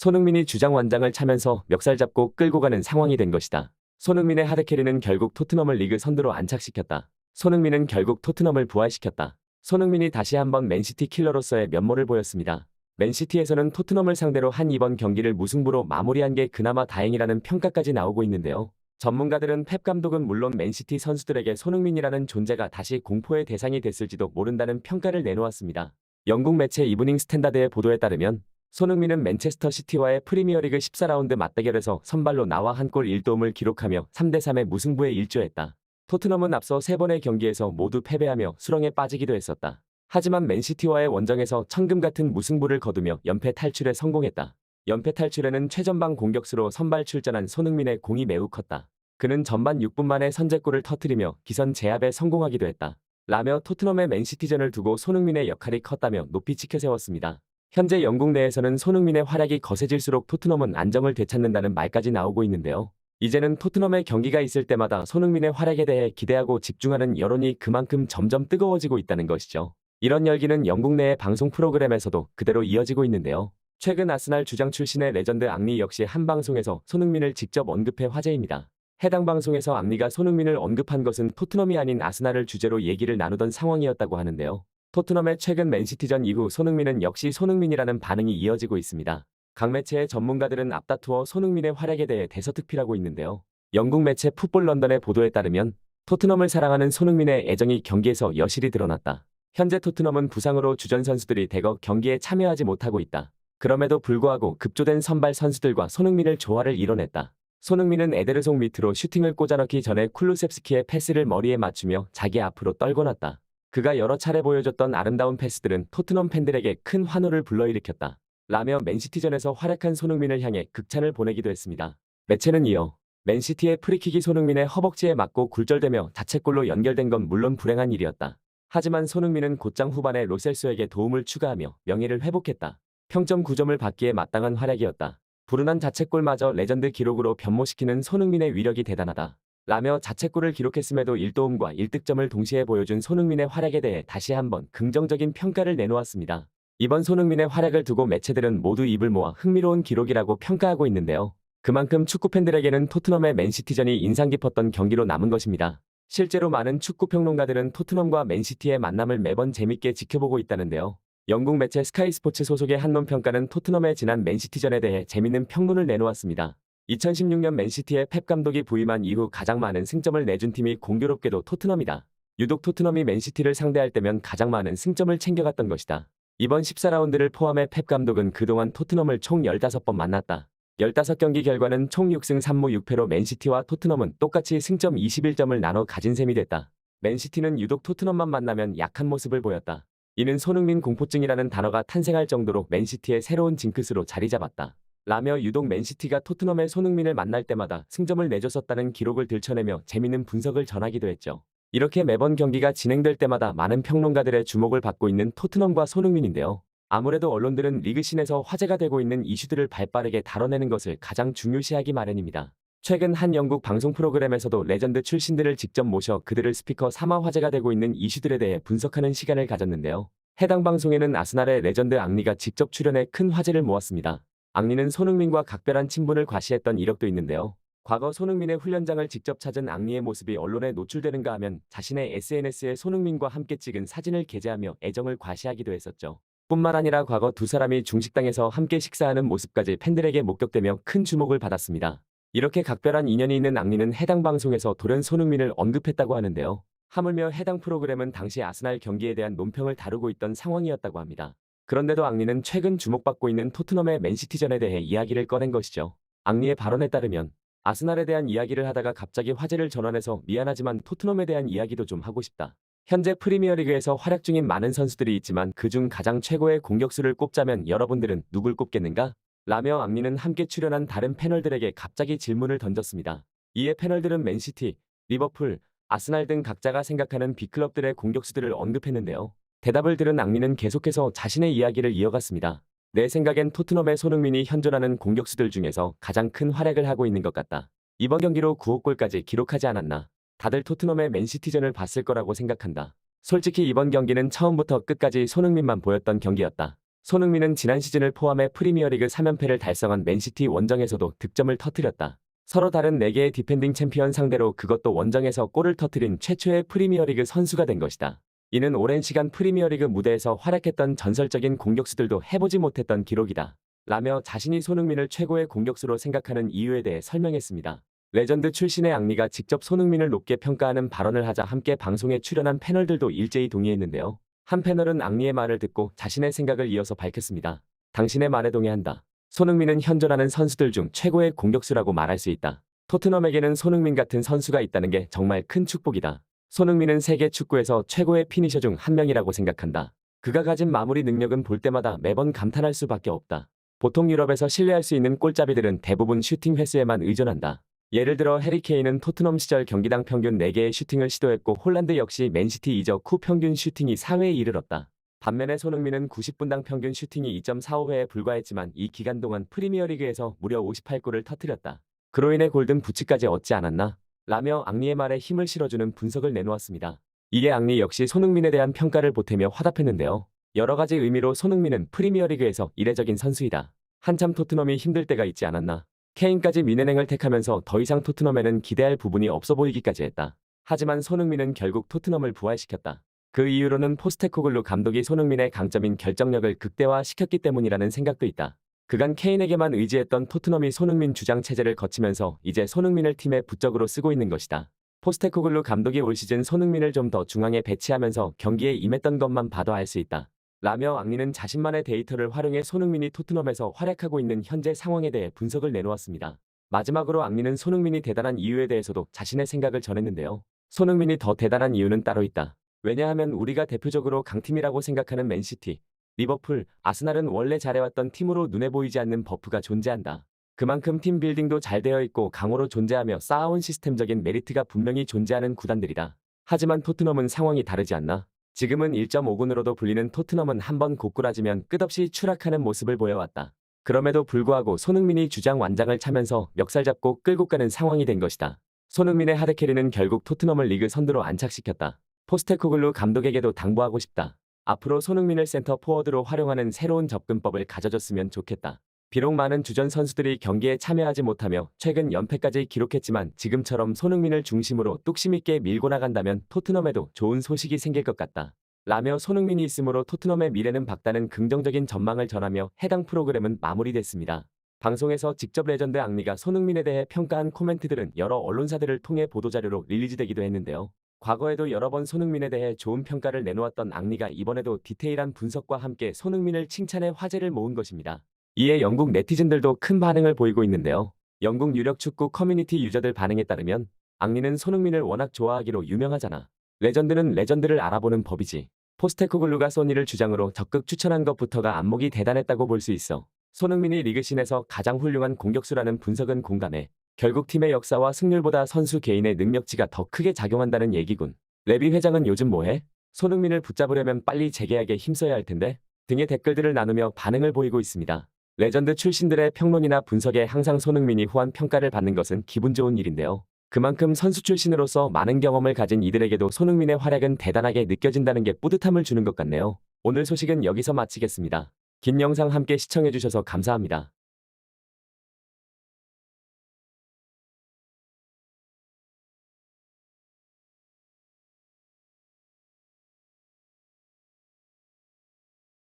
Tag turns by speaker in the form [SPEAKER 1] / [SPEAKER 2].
[SPEAKER 1] 손흥민이 주장 완장을 차면서 멱살 잡고 끌고 가는 상황이 된 것이다. 손흥민의 하드캐리는 결국 토트넘을 리그 선두로 안착시켰다. 손흥민은 결국 토트넘을 부활시켰다. 손흥민이 다시 한번 맨시티 킬러로서의 면모를 보였습니다. 맨시티에서는 토트넘을 상대로 한 이번 경기를 무승부로 마무리한 게 그나마 다행이라는 평가까지 나오고 있는데요. 전문가들은 펩 감독은 물론 맨시티 선수들에게 손흥민이라는 존재가 다시 공포의 대상이 됐을지도 모른다는 평가를 내놓았습니다. 영국 매체 이브닝 스탠다드의 보도에 따르면 손흥민은 맨체스터 시티와의 프리미어리그 14라운드 맞대결에서 선발로 나와 한 골 1도움을 기록하며 3대3의 무승부에 일조했다. 토트넘은 앞서 3번의 경기에서 모두 패배하며 수렁에 빠지기도 했었다. 하지만 맨시티와의 원정에서 천금 같은 무승부를 거두며 연패 탈출에 성공했다. 연패 탈출에는 최전방 공격수로 선발 출전한 손흥민의 공이 매우 컸다. 그는 전반 6분 만에 선제골을 터뜨리며 기선 제압에 성공하기도 했다. 라며 토트넘의 맨시티전을 두고 손흥민의 역할이 컸다며 높이 치켜세웠습니다. 현재 영국 내에서는 손흥민의 활약이 거세질수록 토트넘은 안정을 되찾는다는 말까지 나오고 있는데요. 이제는 토트넘의 경기가 있을 때마다 손흥민의 활약에 대해 기대하고 집중하는 여론이 그만큼 점점 뜨거워지고 있다는 것이죠. 이런 열기는 영국 내의 방송 프로그램에서도 그대로 이어지고 있는데요. 최근 아스날 주장 출신의 레전드 앙리 역시 한 방송에서 손흥민을 직접 언급해 화제입니다. 해당 방송에서 앙리가 손흥민을 언급한 것은 토트넘이 아닌 아스날을 주제로 얘기를 나누던 상황이었다고 하는데요. 토트넘의 최근 맨시티전 이후 손흥민은 역시 손흥민이라는 반응이 이어지고 있습니다. 각 매체의 전문가들은 앞다투어 손흥민의 활약에 대해 대서특필하고 있는데요. 영국 매체 풋볼 런던의 보도에 따르면 토트넘을 사랑하는 손흥민의 애정이 경기에서 여실히 드러났다. 현재 토트넘은 부상으로 주전 선수들이 대거 경기에 참여하지 못하고 있다. 그럼에도 불구하고 급조된 선발 선수들과 손흥민을 조화를 이뤄냈다. 손흥민은 에데르송 밑으로 슈팅을 꽂아넣기 전에 쿨루셉스키의 패스를 머리에 맞추며 자기 앞으로 떨궈 놨다. 그가 여러 차례 보여줬던 아름다운 패스들은 토트넘 팬들에게 큰 환호를 불러일으켰다. 라며 맨시티전에서 활약한 손흥민을 향해 극찬을 보내기도 했습니다. 매체는 이어 맨시티의 프리킥이 손흥민의 허벅지에 맞고 굴절되며 자책골로 연결된 건 물론 불행한 일이었다. 하지만 손흥민은 곧장 후반에 로셀소에게 도움을 추가하며 명예를 회복했다. 평점 9점을 받기에 마땅한 활약이었다. 불운한 자책골마저 레전드 기록으로 변모시키는 손흥민의 위력이 대단하다. 라며 자책골을 기록했음에도 1도움과 1득점을 동시에 보여준 손흥민의 활약에 대해 다시 한번 긍정적인 평가를 내놓았습니다. 이번 손흥민의 활약을 두고 매체들은 모두 입을 모아 흥미로운 기록이라고 평가하고 있는데요. 그만큼 축구팬들에게는 토트넘의 맨시티전이 인상 깊었던 경기로 남은 것입니다. 실제로 많은 축구평론가들은 토트넘과 맨시티의 만남을 매번 재밌게 지켜보고 있다는데요. 영국 매체 스카이 스포츠 소속의 한론 평가는 토트넘의 지난 맨시티전에 대해 재밌는 평론을 내놓았습니다. 2016년 맨시티의 펩 감독이 부임한 이후 가장 많은 승점을 내준 팀이 공교롭게도 토트넘이다. 유독 토트넘이 맨시티를 상대할 때면 가장 많은 승점을 챙겨갔던 것이다. 이번 14라운드를 포함해 펩 감독은 그동안 토트넘을 총 15번 만났다. 15경기 결과는 총 6승 3무 6패로 맨시티와 토트넘은 똑같이 승점 21점을 나눠 가진 셈이 됐다. 맨시티는 유독 토트넘만 만나면 약한 모습을 보였다. 이는 손흥민 공포증이라는 단어가 탄생할 정도로 맨시티의 새로운 징크스로 자리 잡았다. 라며 유독 맨시티가 토트넘의 손흥민을 만날 때마다 승점을 내줬었다는 기록을 들춰내며 재미있는 분석을 전하기도 했죠. 이렇게 매번 경기가 진행될 때마다 많은 평론가들의 주목을 받고 있는 토트넘과 손흥민인데요. 아무래도 언론들은 리그씬에서 화제가 되고 있는 이슈들을 발빠르게 다뤄내는 것을 가장 중요시하기 마련입니다. 최근 한 영국 방송 프로그램에서도 레전드 출신들을 직접 모셔 그들을 스피커 삼아 화제가 되고 있는 이슈들에 대해 분석하는 시간을 가졌는데요. 해당 방송에는 아스날의 레전드 앙리가 직접 출연해 큰 화제를 모았습니다. 앙리는 손흥민과 각별한 친분을 과시했던 이력도 있는데요. 과거 손흥민의 훈련장을 직접 찾은 앙리의 모습이 언론에 노출되는가 하면 자신의 SNS에 손흥민과 함께 찍은 사진을 게재하며 애정을 과시하기도 했었죠. 뿐만 아니라 과거 두 사람이 중식당에서 함께 식사하는 모습까지 팬들에게 목격되며 큰 주목을 받았습니다. 이렇게 각별한 인연이 있는 앙리는 해당 방송에서 돌연 손흥민을 언급했다고 하는데요. 하물며 해당 프로그램은 당시 아스날 경기에 대한 논평을 다루고 있던 상황이었다고 합니다. 그런데도 앙리는 최근 주목받고 있는 토트넘의 맨시티전에 대해 이야기를 꺼낸 것이죠. 앙리의 발언에 따르면 아스날에 대한 이야기를 하다가 갑자기 화제를 전환해서 미안하지만 토트넘에 대한 이야기도 좀 하고 싶다. 현재 프리미어리그에서 활약 중인 많은 선수들이 있지만 그중 가장 최고의 공격수를 꼽자면 여러분들은 누굴 꼽겠는가? 라며 앙리는 함께 출연한 다른 패널들에게 갑자기 질문을 던졌습니다. 이에 패널들은 맨시티, 리버풀, 아스날 등 각자가 생각하는 빅클럽들의 공격수들을 언급했는데요. 대답을 들은 앙리는 계속해서 자신의 이야기를 이어갔습니다. 내 생각엔 토트넘의 손흥민이 현존하는 공격수들 중에서 가장 큰 활약을 하고 있는 것 같다. 이번 경기로 9호 골까지 기록하지 않았나. 다들 토트넘의 맨시티전을 봤을 거라고 생각한다. 솔직히 이번 경기는 처음부터 끝까지 손흥민만 보였던 경기였다. 손흥민은 지난 시즌을 포함해 프리미어리그 3연패를 달성한 맨시티 원정에서도 득점을 터뜨렸다. 서로 다른 4개의 디펜딩 챔피언 상대로 그것도 원정에서 골을 터뜨린 최초의 프리미어리그 선수가 된 것이다. 이는 오랜 시간 프리미어리그 무대에서 활약했던 전설적인 공격수들도 해보지 못했던 기록이다. 라며 자신이 손흥민을 최고의 공격수로 생각하는 이유에 대해 설명했습니다. 레전드 출신의 앙리가 직접 손흥민을 높게 평가하는 발언을 하자 함께 방송에 출연한 패널들도 일제히 동의했는데요. 한 패널은 앙리의 말을 듣고 자신의 생각을 이어서 밝혔습니다. 당신의 말에 동의한다. 손흥민은 현존하는 선수들 중 최고의 공격수라고 말할 수 있다. 토트넘에게는 손흥민 같은 선수가 있다는 게 정말 큰 축복이다. 손흥민은 세계 축구에서 최고의 피니셔 중 한 명이라고 생각한다. 그가 가진 마무리 능력은 볼 때마다 매번 감탄할 수밖에 없다. 보통 유럽에서 신뢰할 수 있는 골잡이들은 대부분 슈팅 횟수에만 의존한다. 예를 들어 해리 케인은 토트넘 시절 경기당 평균 4개의 슈팅을 시도했고 홀란드 역시 맨시티 이적 후 평균 슈팅이 4회에 이르렀다. 반면에 손흥민은 90분당 평균 슈팅이 2.45회에 불과했지만 이 기간 동안 프리미어리그에서 무려 58골을 터뜨렸다. 그로 인해 골든 부츠까지 얻지 않았나? 라며 앙리의 말에 힘을 실어주는 분석을 내놓았습니다. 이에 앙리 역시 손흥민에 대한 평가를 보태며 화답했는데요. 여러 가지 의미로 손흥민은 프리미어리그에서 이례적인 선수이다. 한참 토트넘이 힘들 때가 있지 않았나? 케인까지 민은행을 택하면서 더 이상 토트넘에는 기대할 부분이 없어 보이기까지 했다. 하지만 손흥민은 결국 토트넘을 부활시켰다. 그 이유로는 포스테코글루 감독이 손흥민의 강점인 결정력을 극대화시켰기 때문이라는 생각도 있다. 그간 케인에게만 의지했던 토트넘이 손흥민 주장 체제를 거치면서 이제 손흥민을 팀의 부적으로 쓰고 있는 것이다. 포스테코글루 감독이 올 시즌 손흥민을 좀 더 중앙에 배치하면서 경기에 임했던 것만 봐도 알 수 있다. 라며 앙리는 자신만의 데이터를 활용해 손흥민이 토트넘에서 활약하고 있는 현재 상황에 대해 분석을 내놓았습니다. 마지막으로 앙리는 손흥민이 대단한 이유에 대해서도 자신의 생각을 전했는데요. 손흥민이 더 대단한 이유는 따로 있다. 왜냐하면 우리가 대표적으로 강팀이라고 생각하는 맨시티, 리버풀, 아스날은 원래 잘해왔던 팀으로 눈에 보이지 않는 버프가 존재한다. 그만큼 팀 빌딩도 잘 되어 있고 강호로 존재하며 쌓아온 시스템적인 메리트가 분명히 존재하는 구단들이다. 하지만 토트넘은 상황이 다르지 않나? 지금은 1.5군으로도 불리는 토트넘은 한번 고꾸라지면 끝없이 추락하는 모습을 보여왔다. 그럼에도 불구하고 손흥민이 주장 완장을 차면서 멱살 잡고 끌고 가는 상황이 된 것이다. 손흥민의 하드캐리는 결국 토트넘을 리그 선두로 안착시켰다. 포스테코글루 감독에게도 당부하고 싶다. 앞으로 손흥민을 센터 포워드로 활용하는 새로운 접근법을 가져줬으면 좋겠다. 비록 많은 주전 선수들이 경기에 참여하지 못하며 최근 연패까지 기록했지만 지금처럼 손흥민을 중심으로 뚝심 있게 밀고 나간다면 토트넘에도 좋은 소식이 생길 것 같다. 라며 손흥민이 있으므로 토트넘의 미래는 밝다는 긍정적인 전망을 전하며 해당 프로그램은 마무리됐습니다. 방송에서 직접 레전드 앙리가 손흥민에 대해 평가한 코멘트들은 여러 언론사들을 통해 보도자료로 릴리즈되기도 했는데요. 과거에도 여러 번 손흥민에 대해 좋은 평가를 내놓았던 앙리가 이번에도 디테일한 분석과 함께 손흥민을 칭찬해 화제를 모은 것입니다. 이에 영국 네티즌들도 큰 반응을 보이고 있는데요. 영국 유력 축구 커뮤니티 유저들 반응에 따르면 앙리는 손흥민을 워낙 좋아하기로 유명하잖아. 레전드는 레전드를 알아보는 법이지. 포스테코글루가 소니를 주장으로 적극 추천한 것부터가 안목이 대단했다고 볼 수 있어. 손흥민이 리그신에서 가장 훌륭한 공격수라는 분석은 공감해. 결국 팀의 역사와 승률보다 선수 개인의 능력치가 더 크게 작용한다는 얘기군. 레비 회장은 요즘 뭐해? 손흥민을 붙잡으려면 빨리 재계약에 힘써야 할 텐데? 등의 댓글들을 나누며 반응을 보이고 있습니다. 레전드 출신들의 평론이나 분석에 항상 손흥민이 후한 평가를 받는 것은 기분 좋은 일인데요. 그만큼 선수 출신으로서 많은 경험을 가진 이들에게도 손흥민의 활약은 대단하게 느껴진다는 게 뿌듯함을 주는 것 같네요. 오늘 소식은 여기서 마치겠습니다. 긴 영상 함께 시청해주셔서 감사합니다.